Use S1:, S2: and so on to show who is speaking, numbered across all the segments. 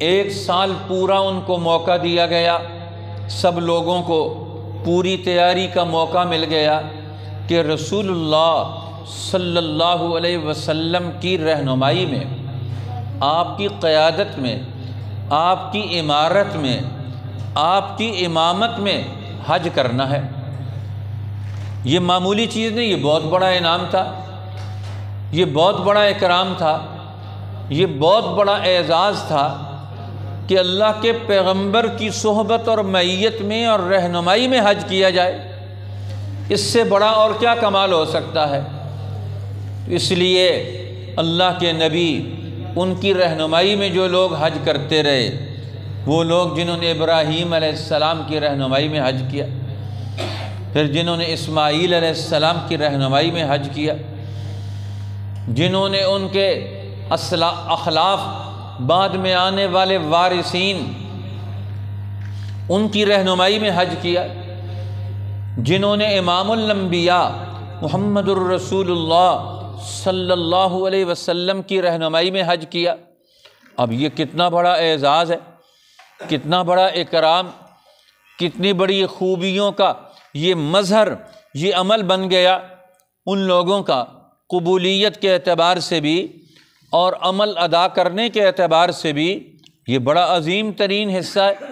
S1: 1 سال پورا ان کو موقع دیا گیا، سب لوگوں کو پوری تیاری کا موقع مل گیا کہ رسول اللہ صلی اللہ علیہ وسلم کی رہنمائی میں، آپ کی قیادت میں، آپ کی امارت میں، آپ کی امامت میں حج کرنا ہے۔ یہ معمولی چیز نہیں، یہ بہت بڑا انعام تھا، یہ بہت بڑا اکرام تھا، یہ بہت بڑا اعزاز تھا کہ اللہ کے پیغمبر کی صحبت اور معیت میں اور رہنمائی میں حج کیا جائے۔ اس سے بڑا اور کیا کمال ہو سکتا ہے؟ اس لیے اللہ کے نبی، ان کی رہنمائی میں جو لوگ حج کرتے رہے، وہ لوگ جنہوں نے ابراہیم علیہ السلام کی رہنمائی میں حج کیا، پھر جنہوں نے اسماعیل علیہ السلام کی رہنمائی میں حج کیا، جنہوں نے ان کے اخلاف بعد میں آنے والے وارثین ان کی رہنمائی میں حج کیا، جنہوں نے امام الانبیاء محمد الرسول اللہ صلی اللہ علیہ وسلم کی رہنمائی میں حج کیا۔ اب یہ کتنا بڑا اعزاز ہے، کتنا بڑا اکرام، کتنی بڑی خوبیوں کا یہ مظہر، یہ عمل بن گیا ان لوگوں کا، قبولیت کے اعتبار سے بھی اور عمل ادا کرنے کے اعتبار سے بھی یہ بڑا عظیم ترین حصہ ہے۔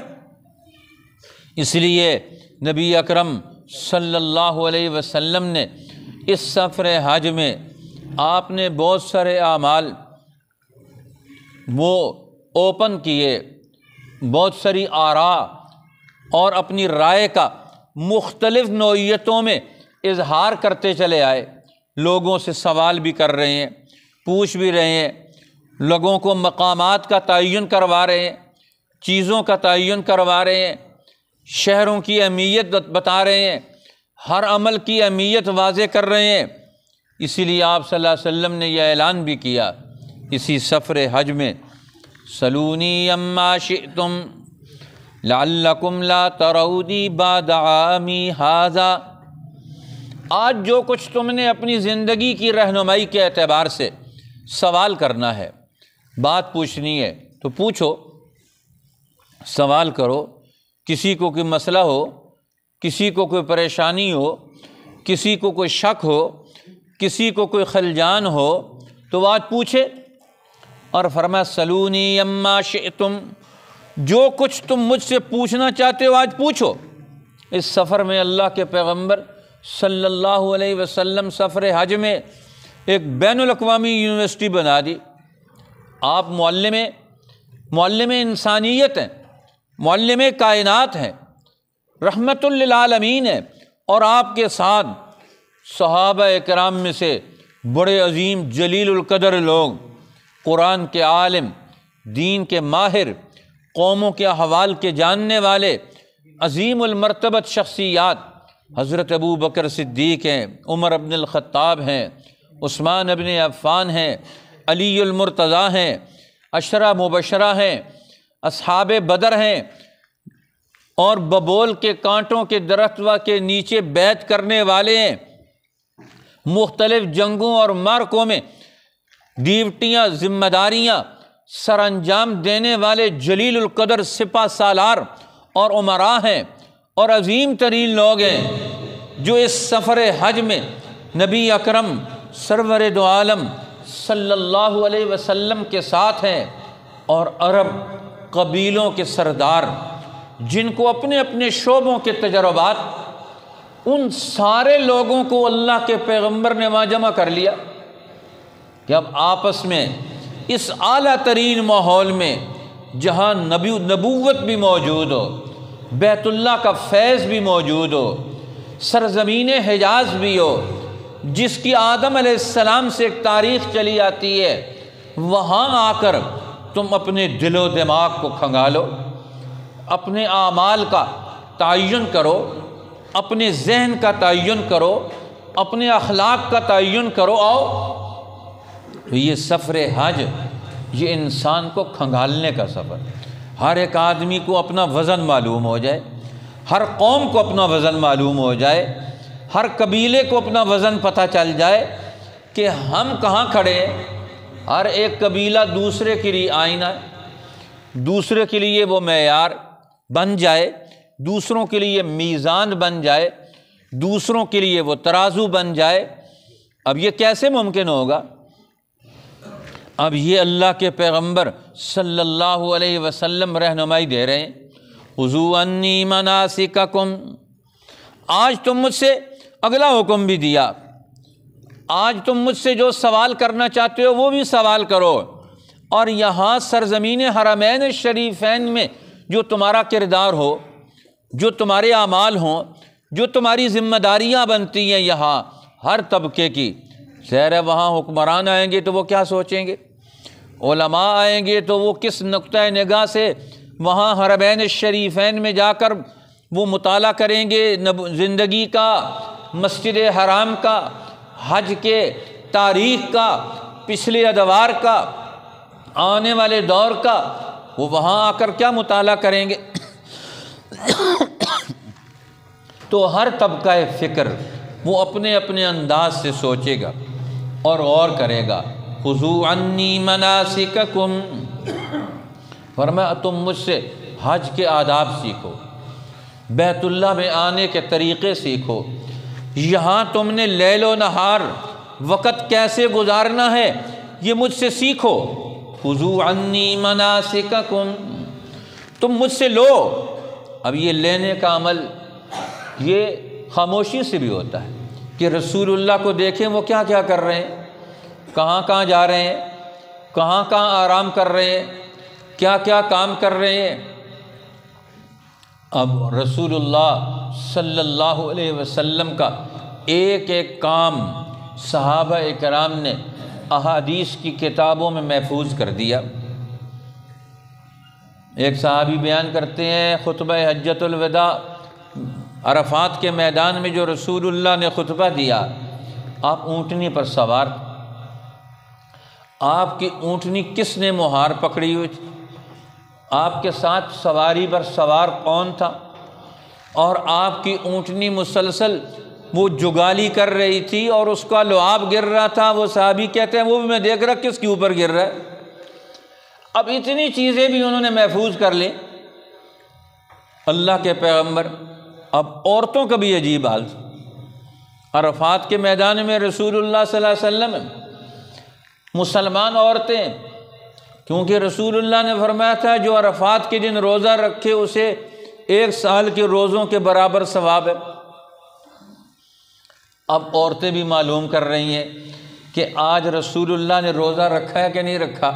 S1: اس لیے نبی اکرم صلی اللہ علیہ وسلم نے اس سفر حج میں آپ نے بہت سارے اعمال وہ اوپن کیے، بہت ساری آراء اور اپنی رائے کا مختلف نوعیتوں میں اظہار کرتے چلے آئے، لوگوں سے سوال بھی کر رہے ہیں، پوچھ بھی رہے ہیں، لوگوں کو مقامات کا تعین کروا رہے ہیں، چیزوں کا تعین کروا رہے ہیں، شہروں کی اہمیت بتا رہے ہیں، ہر عمل کی اہمیت واضح کر رہے ہیں۔ اسی لیے آپ صلی اللہ علیہ وسلم نے یہ اعلان بھی کیا اسی سفر حج میں، سلونی اما شئتم لعلکم لا ترونی بعد عامی ھذا، آج جو کچھ تم نے اپنی زندگی کی رہنمائی کے اعتبار سے سوال کرنا ہے، بات پوچھنی ہے تو پوچھو، سوال کرو، کسی کو کوئی مسئلہ ہو، کسی کو کوئی پریشانی ہو، کسی کو کوئی شک ہو، کسی کو کوئی خلجان ہو تو آج پوچھے۔ اور فرمایا سلونی اما شئتم، جو کچھ تم مجھ سے پوچھنا چاہتے ہو آج پوچھو۔ اس سفر میں اللہ کے پیغمبر صلی اللہ علیہ وسلم سفر حج میں ایک بین الاقوامی یونیورسٹی بنا دی۔ آپ معلم انسانیت ہیں، معلم کائنات ہیں، رحمت للعالمین ہیں، اور آپ کے ساتھ صحابہ کرام میں سے بڑے عظیم جلیل القدر لوگ، قرآن کے عالم، دین کے ماہر، قوموں کے احوال کے جاننے والے عظیم المرتبت شخصیات، حضرت ابو بکر صدیق ہیں، عمر بن الخطاب ہیں، عثمان بن عفان ہیں، علی المرتضیٰ ہیں، عشرہ مبشرہ ہیں، اصحاب بدر ہیں، اور ببول کے کانٹوں کے درخت کے نیچے بیعت کرنے والے ہیں، مختلف جنگوں اور معرکوں میں ڈیوٹیاں، ذمہ داریاں سر انجام دینے والے جلیل القدر سپہ سالار اور امراء ہیں، اور عظیم ترین لوگ ہیں جو اس سفر حج میں نبی اکرم سرور دو عالم صلی اللہ علیہ وسلم کے ساتھ ہیں، اور عرب قبیلوں کے سردار جن کو اپنے اپنے شعبوں کے تجربات، ان سارے لوگوں کو اللہ کے پیغمبر نے وہاں جمع کر لیا کہ اب آپس میں اس اعلیٰ ترین ماحول میں، جہاں نبوت بھی موجود ہو، بیت اللہ کا فیض بھی موجود ہو، سرزمین حجاز بھی ہو، جس کی آدم علیہ السلام سے ایک تاریخ چلی آتی ہے، وہاں آ کر تم اپنے دل و دماغ کو کھنگالو، اپنے اعمال کا تعین کرو، اپنے ذہن کا تعین کرو، اپنے اخلاق کا تعین کرو۔ آؤ، تو یہ سفر حج یہ انسان کو کھنگالنے کا سفر، ہر ایک آدمی کو اپنا وزن معلوم ہو جائے، ہر قوم کو اپنا وزن معلوم ہو جائے، ہر قبیلے کو اپنا وزن پتہ چل جائے کہ ہم کہاں کھڑے ہیں۔ ہر ایک قبیلہ دوسرے کے لیے آئینہ ہے، دوسرے کے لیے وہ معیار بن جائے، دوسروں کے لیے میزان بن جائے، دوسروں کے لیے وہ ترازو بن جائے۔ اب یہ کیسے ممکن ہوگا؟ اب یہ اللہ کے پیغمبر صلی اللہ علیہ وسلم رہنمائی دے رہے ہیں، خذوا عنی مناسککم۔ آج تم مجھ سے اگلا حکم بھی دیا، آج تم مجھ سے جو سوال کرنا چاہتے ہو وہ بھی سوال کرو، اور یہاں سرزمین حرمین شریفین میں جو تمہارا کردار ہو، جو تمہارے اعمال ہوں، جو تمہاری ذمہ داریاں بنتی ہیں یہاں ہر طبقے کی، ظاہر ہے وہاں حکمران آئیں گے تو وہ کیا سوچیں گے، علماء آئیں گے تو وہ کس نقطۂ نگاہ سے وہاں حرمین شریفین میں جا کر وہ مطالعہ کریں گے زندگی کا، مسجد حرام کا، حج کے تاریخ کا، پچھلے ادوار کا، آنے والے دور کا، وہ وہاں آ کر کیا مطالعہ کریں گے؟ تو ہر طبقہ فکر وہ اپنے اپنے انداز سے سوچے گا اور غور کرے گا۔ خذوا عنی مناسککم، فرمایا تم مجھ سے حج کے آداب سیکھو، بیت اللہ میں آنے کے طریقے سیکھو، یہاں تم نے لیل و نہار وقت کیسے گزارنا ہے یہ مجھ سے سیکھو۔ خذوا عنی مناسککم، تم مجھ سے لو۔ اب یہ لینے کا عمل یہ خاموشی سے بھی ہوتا ہے کہ رسول اللہ کو دیکھیں وہ کیا کیا کر رہے ہیں، کہاں کہاں جا رہے ہیں، کہاں کہاں آرام کر رہے ہیں، کیا کیا کام کر رہے ہیں۔ اب رسول اللہ صلی اللہ علیہ وسلم کا ایک ایک کام صحابہ اکرام نے احادیث کی کتابوں میں محفوظ کر دیا۔ ایک صحابی بیان کرتے ہیں خطبہ حجۃ الوداع، عرفات کے میدان میں جو رسول اللہ نے خطبہ دیا، آپ اونٹنی پر سوار، آپ کی اونٹنی کس نے مہار پکڑی ہوئی تھی، آپ کے ساتھ سواری پر سوار کون تھا، اور آپ کی اونٹنی مسلسل وہ جگالی کر رہی تھی اور اس کا لعاب گر رہا تھا۔ وہ صحابی کہتے ہیں وہ بھی میں دیکھ رہا کس کے اوپر گر رہا ہے۔ اب اتنی چیزیں بھی انہوں نے محفوظ کر لی اللہ کے پیغمبر۔ اب عورتوں کا بھی عجیب حال تھا۔ عرفات کے میدان میں رسول اللہ صلی اللہ علیہ وسلم مسلمان عورتیں، کیونکہ رسول اللہ نے فرمایا تھا جو عرفات کے دن روزہ رکھے اسے 1 سال کے روزوں کے برابر ثواب ہے۔ اب عورتیں بھی معلوم کر رہی ہیں کہ آج رسول اللہ نے روزہ رکھا ہے کہ نہیں رکھا۔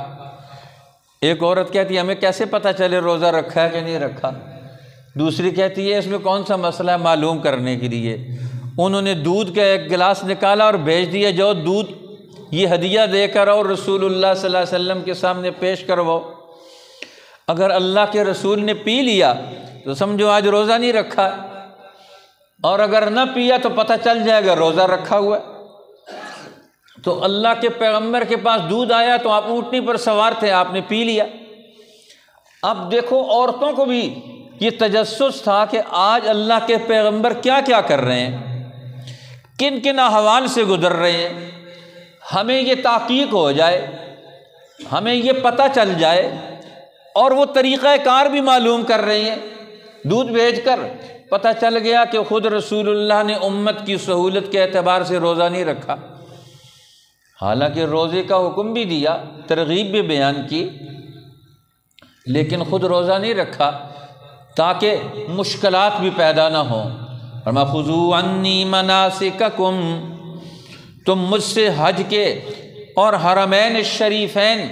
S1: ایک عورت کہتی ہے ہمیں کیسے پتہ چلے روزہ رکھا ہے کہ نہیں رکھا، دوسری کہتی ہے اس میں کون سا مسئلہ ہے معلوم کرنے کے لیے۔ انہوں نے دودھ کا ایک گلاس نکالا اور بھیج دیا جو دودھ یہ ہدیہ دے کر اور رسول اللہ صلی اللہ علیہ وسلم کے سامنے پیش کرواؤ۔ اگر اللہ کے رسول نے پی لیا تو سمجھو آج روزہ نہیں رکھا، اور اگر نہ پیا تو پتہ چل جائے گا روزہ رکھا ہوا ہے۔ تو اللہ کے پیغمبر کے پاس دودھ آیا تو آپ اونٹنی پر سوار تھے، آپ نے پی لیا۔ اب دیکھو عورتوں کو بھی یہ تجسس تھا کہ آج اللہ کے پیغمبر کیا کیا کر رہے ہیں، کن کن احوال سے گزر رہے ہیں، ہمیں یہ تحقیق ہو جائے، ہمیں یہ پتہ چل جائے، اور وہ طریقہ کار بھی معلوم کر رہے ہیں۔ دودھ بھیج کر پتہ چل گیا کہ خود رسول اللہ نے امت کی سہولت کے اعتبار سے روزہ نہیں رکھا، حالانکہ روزے کا حکم بھی دیا، ترغیب بھی بیان کی، لیکن خود روزہ نہیں رکھا تاکہ مشکلات بھی پیدا نہ ہوں۔ فرمایا خذوا عنی مناسککم، تم مجھ سے حج کے اور حرمین الشریفین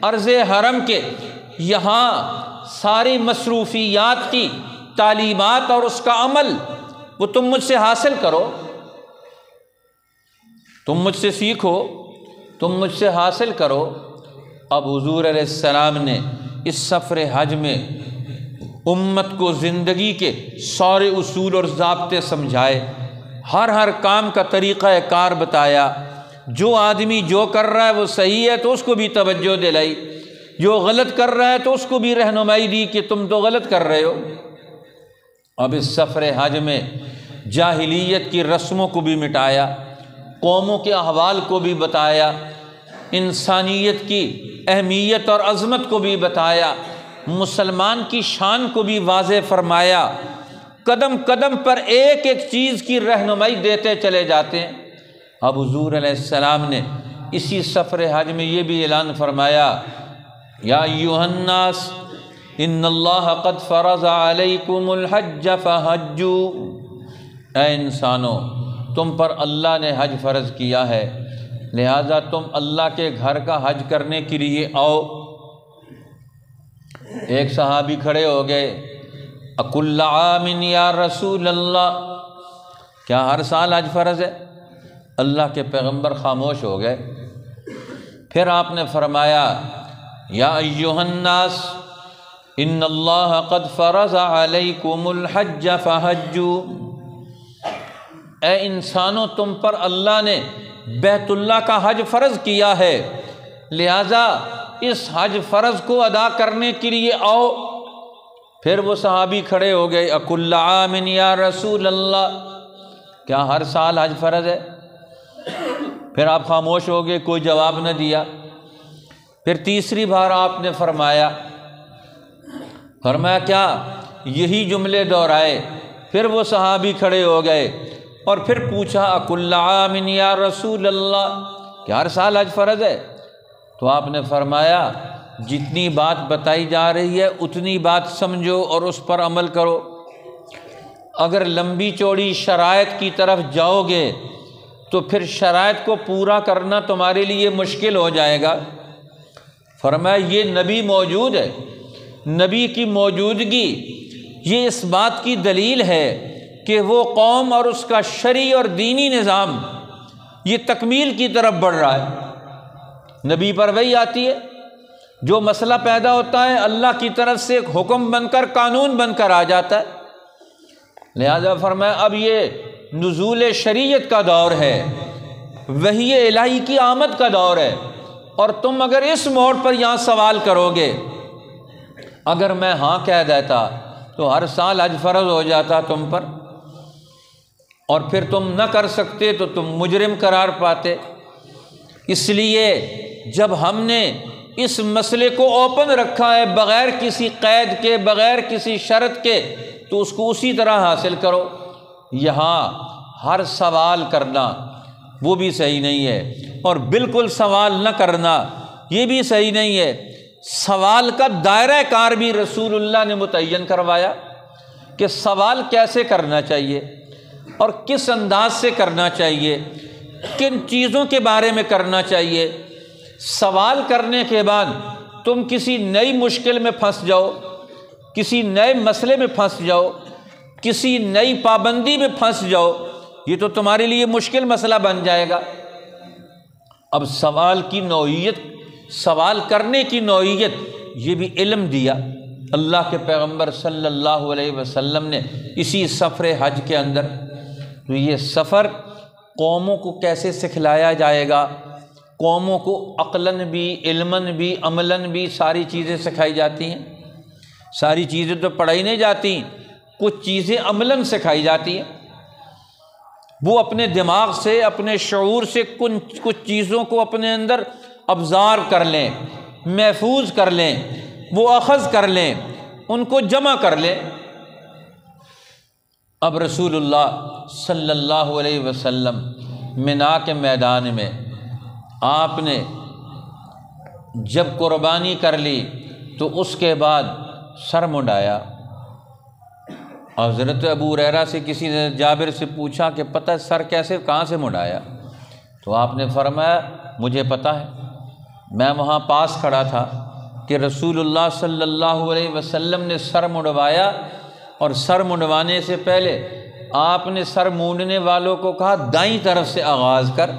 S1: عرض حرم کے یہاں ساری مصروفیات کی تعلیمات اور اس کا عمل وہ تم مجھ سے حاصل کرو، تم مجھ سے سیکھو، تم مجھ سے حاصل کرو۔ اب حضور علیہ السلام نے اس سفر حج میں امت کو زندگی کے سارے اصول اور ضابطے سمجھائے، ہر کام کا طریقہ کار بتایا، جو آدمی جو کر رہا ہے وہ صحیح ہے تو اس کو بھی توجہ دلائی، جو غلط کر رہا ہے تو اس کو بھی رہنمائی دی کہ تم تو غلط کر رہے ہو۔ اب اس سفر حج میں جاہلیت کی رسموں کو بھی مٹایا، قوموں کے احوال کو بھی بتایا، انسانیت کی اہمیت اور عظمت کو بھی بتایا، مسلمان کی شان کو بھی واضح فرمایا، قدم قدم پر ایک ایک چیز کی رہنمائی دیتے چلے جاتے ہیں۔ اب حضور علیہ السلام نے اسی سفر حج میں یہ بھی اعلان فرمایا، یا ایھا الناس ان اللہ قد فرض علیکم الحج فحجوا، اے انسانوں تم پر اللہ نے حج فرض کیا ہے، لہذا تم اللہ کے گھر کا حج کرنے کے لیے آؤ۔ ایک صحابی کھڑے ہو گئے، اکل عام یا رسول اللہ، کیا ہر سال حج فرض ہے؟ اللہ کے پیغمبر خاموش ہو گئے۔ پھر آپ نے فرمایا، یا ایھا الناس ان اللہ قد فرض علیکم الحج فحجوا، اے انسانوں تم پر اللہ نے بیت اللہ کا حج فرض کیا ہے، لہذا اس حج فرض کو ادا کرنے کے لیے آؤ۔ پھر وہ صحابی کھڑے ہو گئے، اکل عام یا رسول اللہ، کیا ہر سال حج فرض ہے؟ پھر آپ خاموش ہو گئے، کوئی جواب نہ دیا۔ پھر تیسری بار آپ نے فرمایا کیا؟ یہی جملے دہرائے۔ پھر وہ صحابی کھڑے ہو گئے اور پھر پوچھا، اکل عام یا رسول اللہ، کیا ہر سال حج فرض ہے؟ تو آپ نے فرمایا، جتنی بات بتائی جا رہی ہے اتنی بات سمجھو اور اس پر عمل کرو، اگر لمبی چوڑی شرائط کی طرف جاؤ گے تو پھر شرائط کو پورا کرنا تمہارے لیے مشکل ہو جائے گا۔ فرمایا یہ نبی موجود ہے، نبی کی موجودگی یہ اس بات کی دلیل ہے کہ وہ قوم اور اس کا شرعی اور دینی نظام یہ تکمیل کی طرف بڑھ رہا ہے۔ نبی پر وحی آتی ہے، جو مسئلہ پیدا ہوتا ہے اللہ کی طرف سے ایک حکم بن کر، قانون بن کر آ جاتا ہے۔ لہذا فرمایا اب یہ نزول شریعت کا دور ہے، وحی الہی کی آمد کا دور ہے، اور تم اگر اس موڑ پر یہاں سوال کرو گے، اگر میں ہاں کہہ دیتا تو ہر سال حج فرض ہو جاتا تم پر، اور پھر تم نہ کر سکتے تو تم مجرم قرار پاتے۔ اس لیے جب ہم نے اس مسئلے کو اوپن رکھا ہے بغیر کسی قید کے، بغیر کسی شرط کے، تو اس کو اسی طرح حاصل کرو۔ یہاں ہر سوال کرنا وہ بھی صحیح نہیں ہے، اور بالکل سوال نہ کرنا یہ بھی صحیح نہیں ہے۔ سوال کا دائرہ کار بھی رسول اللہ نے متعین کروایا کہ سوال کیسے کرنا چاہیے اور کس انداز سے کرنا چاہیے، کن چیزوں کے بارے میں کرنا چاہیے۔ سوال کرنے کے بعد تم کسی نئی مشکل میں پھنس جاؤ، کسی نئے مسئلے میں پھنس جاؤ، کسی نئی پابندی میں پھنس جاؤ، یہ تو تمہارے لیے مشکل مسئلہ بن جائے گا۔ اب سوال کی نوعیت، سوال کرنے کی نوعیت یہ بھی علم دیا اللہ کے پیغمبر صلی اللہ علیہ وسلم نے اسی سفر حج کے اندر۔ تو یہ سفر قوموں کو کیسے سکھلایا جائے گا، قوموں کو عقلاً بھی، علماً بھی، عملاً بھی ساری چیزیں سکھائی جاتی ہیں۔ ساری چیزیں تو پڑھائی نہیں جاتی، کچھ چیزیں عملاً سکھائی جاتی ہیں۔ وہ اپنے دماغ سے، اپنے شعور سے کچھ چیزوں کو اپنے اندر ابزار کر لیں، محفوظ کر لیں، وہ اخذ کر لیں، ان کو جمع کر لیں۔ اب رسول اللہ صلی اللہ علیہ وسلم منا کے میدان میں آپ نے جب قربانی کر لی تو اس کے بعد سر منڈایا۔ حضرت ابو ہریرہ سے کسی نے جابر سے پوچھا کہ پتہ ہے سر کیسے، کہاں سے منڈایا؟ تو آپ نے فرمایا مجھے پتہ ہے، میں وہاں پاس کھڑا تھا کہ رسول اللہ صلی اللہ علیہ وسلم نے سر منڈوایا، اور سر منڈوانے سے پہلے آپ نے سر مونڈنے والوں کو کہا دائیں طرف سے آغاز کر،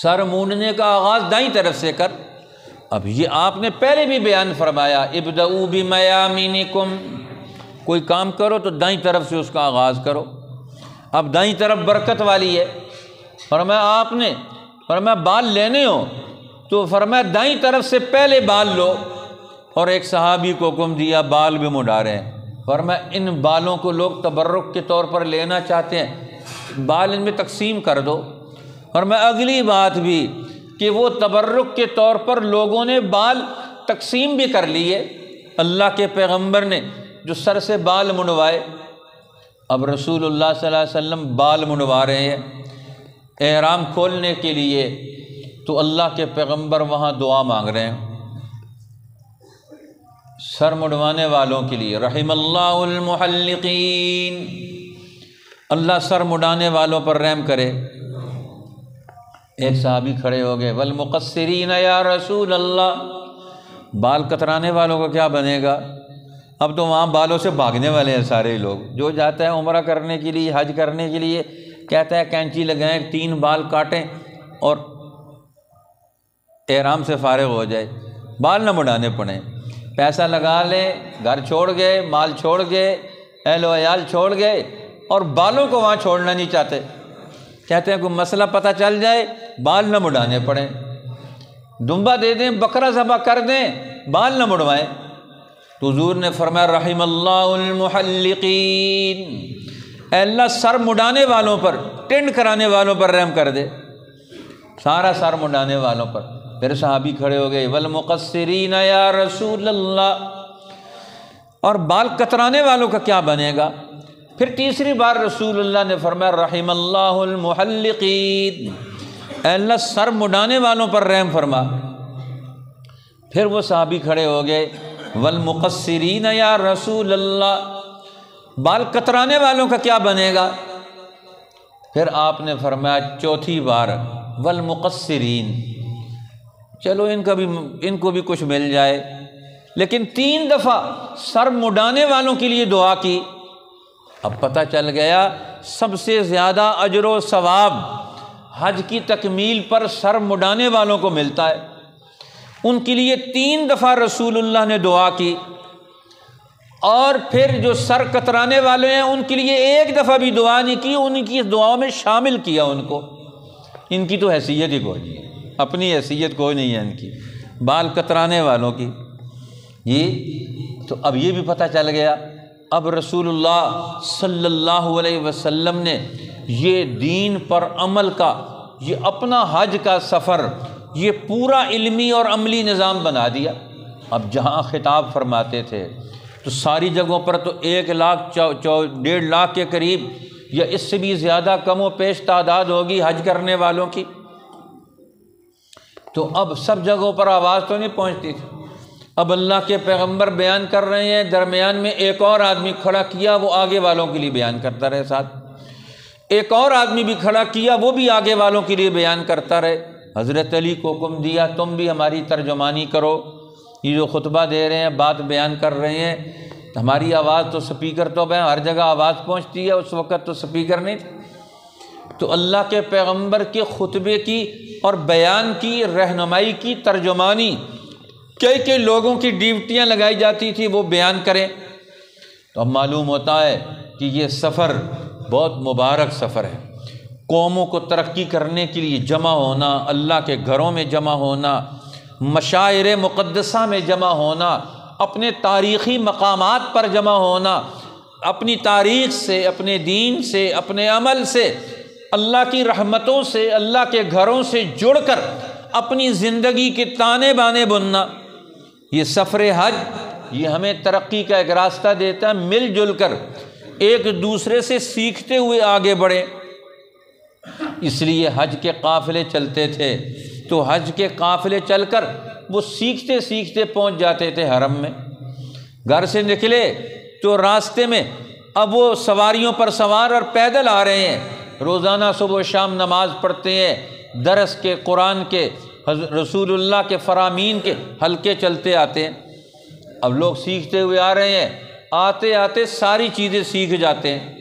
S1: سر مونڈنے کا آغاز دائیں طرف سے کر۔ اب یہ آپ نے پہلے بھی بیان فرمایا، ابدؤوا بمیامینکم، کوئی کام کرو تو دائیں طرف سے اس کا آغاز کرو۔ اب دائیں طرف برکت والی ہے، فرمایا آپ نے فرمایا بال لینے ہو تو فرمایا دائیں طرف سے پہلے بال لو، اور ایک صحابی کو حکم دیا بال بھی منڈا رہے ہیں، فرمایا ان بالوں کو لوگ تبرک کے طور پر لینا چاہتے ہیں، بال ان میں تقسیم کر دو۔ فرمایا اگلی بات بھی کہ وہ تبرک کے طور پر لوگوں نے بال تقسیم بھی کر لیے۔ اللہ کے پیغمبر نے جو سر سے بال منڈوائے، اب رسول اللہ صلی اللہ علیہ وسلم بال منڈوا رہے ہیں احرام کھولنے کے لیے، تو اللہ کے پیغمبر وہاں دعا مانگ رہے ہیں سر منڈوانے والوں کے لیے، رحم اللہ المحلقین، اللہ سر منڈانے والوں پر رحم کرے۔ ایک صحابی کھڑے ہو گئے، والمقصرین یا رسول اللہ، بال کترانے والوں کا کیا بنے گا؟ اب تو وہاں بالوں سے بھاگنے والے ہیں سارے لوگ۔ جو جاتا ہے عمرہ کرنے کے لیے، حج کرنے کے لیے، کہتا ہے کینچی لگائیں، 3 بال کاٹیں اور احرام سے فارغ ہو جائے، بال نہ مڈانے پڑیں۔ پیسہ لگا لیں، گھر چھوڑ گئے، مال چھوڑ گئے، اہل و عیال چھوڑ گئے، اور بالوں کو وہاں چھوڑنا نہیں چاہتے۔ کہتے ہیں کوئی مسئلہ پتہ چل جائے، بال نہ مڈانے پڑیں، دمبا دے دیں، بکرا ذبح کر دیں، بال نہ مڈوائیں۔ تو حضور نے فرمایا رحم اللہ المحلقین، اے اللہ سر مڈانے والوں پر، ٹینڈ کرانے والوں پر رحم کر دے، سارا سر مڈانے والوں پر۔ پھر صحابی کھڑے ہو گئے، والمقصرین یا رسول اللہ، اور بال کترانے والوں کا کیا بنے گا؟ پھر تیسری بار رسول اللہ نے فرمایا رحم اللہ المحلقین، اے اللہ سر مڈانے والوں پر رحم فرما۔ پھر وہ صحابی کھڑے ہو گئے، والمقصرین یا رسول اللہ، بال کترانے والوں کا کیا بنے گا؟ پھر آپ نے فرمایا چوتھی بار والمقصرین، چلو ان کو بھی کچھ مل جائے، لیکن 3 دفعہ سر مڈانے والوں کے لیے دعا کی۔ اب پتہ چل گیا سب سے زیادہ اجر و ثواب حج کی تکمیل پر سر مڈانے والوں کو ملتا ہے۔ ان کے لیے 3 دفعہ رسول اللہ نے دعا کی، اور پھر جو سر کترانے والے ہیں ان کے لیے 1 دفعہ بھی دعا نہیں کی، ان کی دعاؤں میں شامل کیا ان کو۔ ان کی تو حیثیت ہی کوئی نہیں ہے، اپنی حیثیت کوئی نہیں ہے ان کی، بال کترانے والوں کی۔ یہ تو اب یہ بھی پتہ چل گیا، اب رسول اللہ صلی اللہ علیہ وسلم نے یہ دین پر عمل کا، یہ اپنا حج کا سفر، یہ پورا علمی اور عملی نظام بنا دیا۔ اب جہاں خطاب فرماتے تھے تو ساری جگہوں پر تو 1,00,000 1.5 کے قریب یا اس سے بھی زیادہ کم و بیش تعداد ہوگی حج کرنے والوں کی، تو اب سب جگہوں پر آواز تو نہیں پہنچتی تھی۔ اب اللہ کے پیغمبر بیان کر رہے ہیں، درمیان میں ایک اور آدمی کھڑا کیا، وہ آگے والوں کے لیے بیان کرتا رہے، ساتھ ایک اور آدمی بھی کھڑا کیا، وہ بھی آگے والوں کے لیے بیان کرتا رہے۔ حضرت علی کو حکم دیا تم بھی ہماری ترجمانی کرو، یہ جو خطبہ دے رہے ہیں، بات بیان کر رہے ہیں، ہماری آواز تو سپیکر تو ہر جگہ آواز پہنچتی ہے، اس وقت تو سپیکر نہیں تھے۔ تو اللہ کے پیغمبر کے خطبے کی اور بیان کی، رہنمائی کی، ترجمانی کئی لوگوں کی ڈیوٹیاں لگائی جاتی تھی، وہ بیان کریں۔ تو اب معلوم ہوتا ہے کہ یہ سفر بہت مبارک سفر ہے۔ قوموں کو ترقی کرنے کے لیے جمع ہونا، اللہ کے گھروں میں جمع ہونا، مشاعر مقدسہ میں جمع ہونا، اپنے تاریخی مقامات پر جمع ہونا، اپنی تاریخ سے، اپنے دین سے، اپنے عمل سے، اللہ کی رحمتوں سے، اللہ کے گھروں سے جڑ کر اپنی زندگی کے تانے بانے بننا، یہ سفر حج یہ ہمیں ترقی کا ایک راستہ دیتا ہے۔ مل جل کر ایک دوسرے سے سیکھتے ہوئے آگے بڑھیں، اس لیے حج کے قافلے چلتے تھے، تو حج کے قافلے چل کر وہ سیکھتے سیکھتے پہنچ جاتے تھے حرم میں۔ گھر سے نکلے تو راستے میں اب وہ سواریوں پر سوار اور پیدل آ رہے ہیں، روزانہ صبح و شام نماز پڑھتے ہیں، درس کے، قرآن کے، رسول اللہ کے فرامین کے حلقے چلتے آتے ہیں۔ اب لوگ سیکھتے ہوئے آ رہے ہیں، آتے آتے ساری چیزیں سیکھ جاتے ہیں،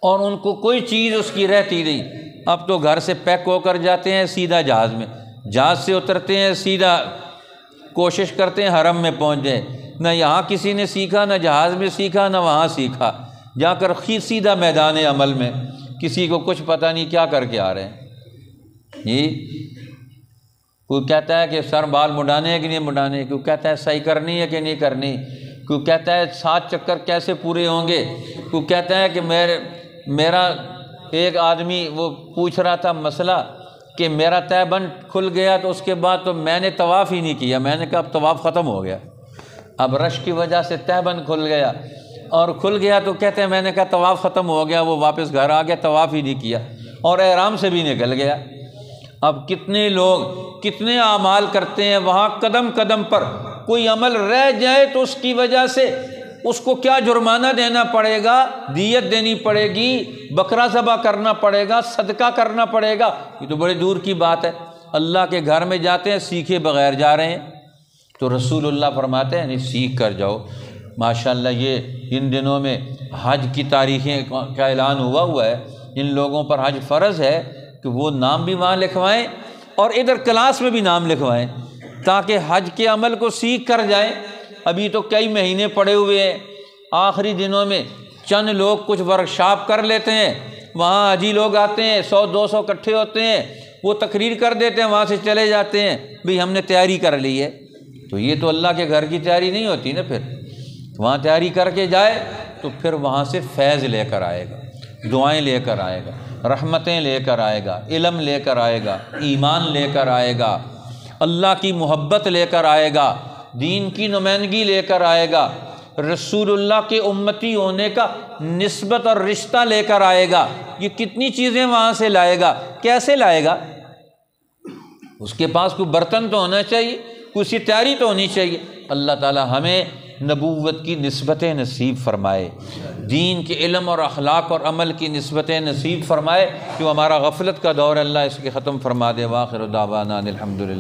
S1: اور ان کو کوئی چیز اس کی رہتی نہیں۔ اب تو گھر سے پیک ہو کر جاتے ہیں سیدھا جہاز میں، جہاز سے اترتے ہیں سیدھا کوشش کرتے ہیں حرم میں پہنچ جائیں۔ نہ یہاں کسی نے سیکھا، نہ جہاز میں سیکھا، نہ وہاں سیکھا، جا کر سیدھا میدان عمل میں، کسی کو کچھ پتہ نہیں کیا کر کے آ رہے ہیں۔ کوئی کہتا ہے کہ سر بال مڈانے ہیں کہ نہیں مڈانے، کوئی کہتا ہے صحیح کرنی ہے کہ نہیں کرنی، کوئی کہتا ہے 7 چکر کیسے پورے ہوں گے، کوئی کہتا ہے کہ میرا ایک آدمی وہ پوچھ رہا تھا مسئلہ کہ میرا تہ بند کھل گیا تو اس کے بعد تو میں نے طواف ہی نہیں کیا. میں نے کہا اب طواف ختم ہو گیا. اب رش کی وجہ سے تہ بند کھل گیا اور کھل گیا تو کہتے ہیں میں نے کہا طواف ختم ہو گیا. وہ واپس گھر آ گیا, طواف ہی نہیں کیا اور احرام سے بھی نکل گیا. اب کتنے لوگ کتنے اعمال کرتے ہیں, وہاں قدم قدم پر کوئی عمل رہ جائے تو اس کی وجہ سے اس کو کیا جرمانہ دینا پڑے گا, دیت دینی پڑے گی, بکرا ذبح کرنا پڑے گا, صدقہ کرنا پڑے گا. یہ تو بڑے دور کی بات ہے. اللہ کے گھر میں جاتے ہیں, سیکھے بغیر جا رہے ہیں. تو رسول اللہ فرماتے ہیں نہیں سیکھ کر جاؤ. ماشاءاللہ یہ ان دنوں میں حج کی تاریخیں کا اعلان ہوا ہے. ان لوگوں پر حج فرض ہے کہ وہ نام بھی وہاں لکھوائیں اور ادھر کلاس میں بھی نام لکھوائیں تاکہ حج کے عمل کو سیکھ کر جائیں. ابھی تو کئی مہینے پڑے ہوئے ہیں, آخری دنوں میں چند لوگ کچھ ورکشاپ کر لیتے ہیں, وہاں حجی لوگ آتے ہیں, 100-200 اکٹھے ہوتے ہیں, وہ تقریر کر دیتے ہیں, وہاں سے چلے جاتے ہیں بھئی ہم نے تیاری کر لی ہے. تو یہ تو اللہ کے گھر کی تیاری نہیں ہوتی نا. پھر وہاں تیاری کر کے جائے تو پھر وہاں سے فیض لے کر آئے گا, دعائیں لے کر آئے گا, رحمتیں لے کر آئے گا, علم لے کر آئے گا, ایمان لے کر آئے گا, اللہ کی محبت لے کر آئے گا, دین کی نمائندگی لے کر آئے گا, رسول اللہ کے امتی ہونے کا نسبت اور رشتہ لے کر آئے گا. یہ کتنی چیزیں وہاں سے لائے گا. کیسے لائے گا؟ اس کے پاس کوئی برتن تو ہونا چاہیے, کوئی تیاری تو ہونی چاہیے. اللہ تعالی ہمیں نبوت کی نسبتیں نصیب فرمائے, دین کے علم اور اخلاق اور عمل کی نسبتیں نصیب فرمائے. جو ہمارا غفلت کا دور اللہ اس کے ختم فرما دے. وآخر دعوانا الحمدللہ.